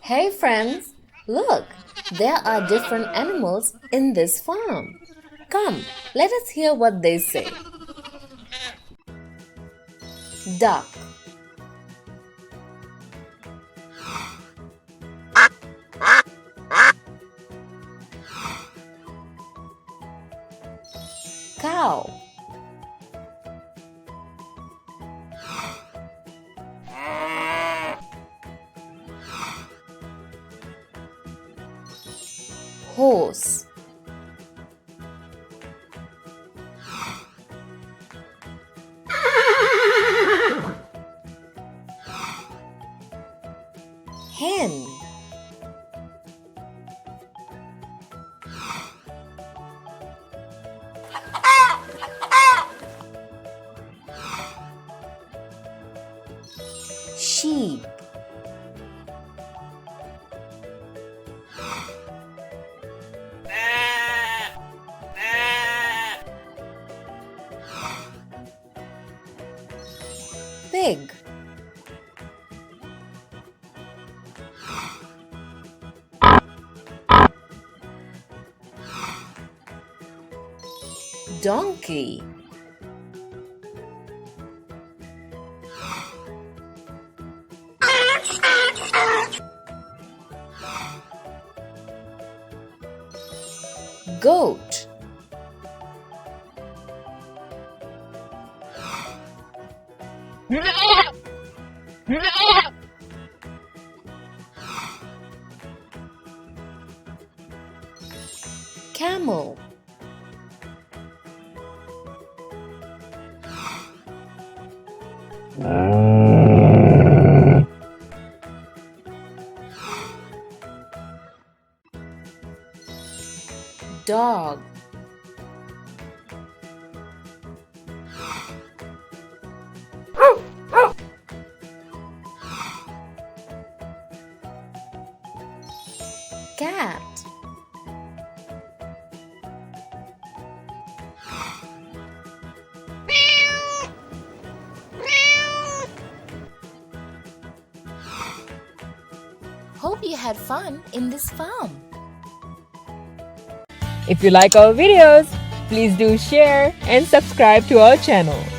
Hey friends, look, there are different animals in this farm. Come, let us hear what they say. Duck, cow, horse, hen, sheep, pig, donkey, goat, camel, dog, cat, hope you had fun in this farm. If you like our videos, please do share and subscribe to our channel.